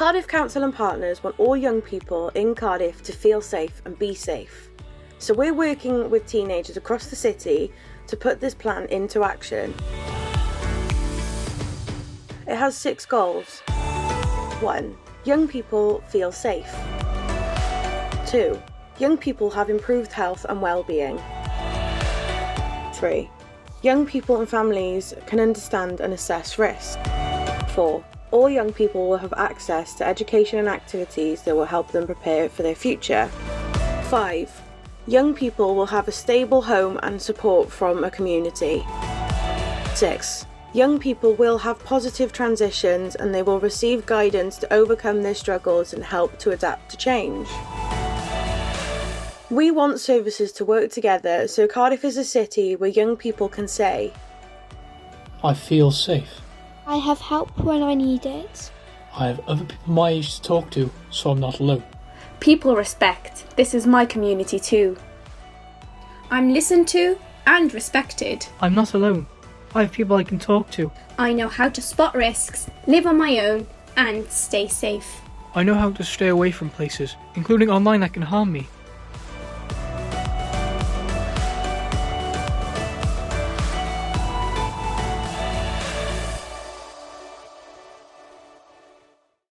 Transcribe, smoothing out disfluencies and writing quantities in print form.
Cardiff Council and partners want all young people in Cardiff to feel safe and be safe. So we're working with teenagers across the city to put this plan into action. It has 6 goals. 1. Young people feel safe. 2. Young people have improved health and well-being. 3. Young people and families can understand and assess risk. 4. All young people will have access to education and activities that will help them prepare for their future. 5. Young people will have a stable home and support from a community. 6. Young people will have positive transitions and they will receive guidance to overcome their struggles and help to adapt to change. We want services to work together so Cardiff is a city where young people can say, I feel safe. I have help when I need it. I have other people my age to talk to, so I'm not alone. People respect. This is my community too. I'm listened to and respected. I'm not alone. I have people I can talk to. I know how to spot risks, live on my own, and stay safe. I know how to stay away from places, including online, that can harm me.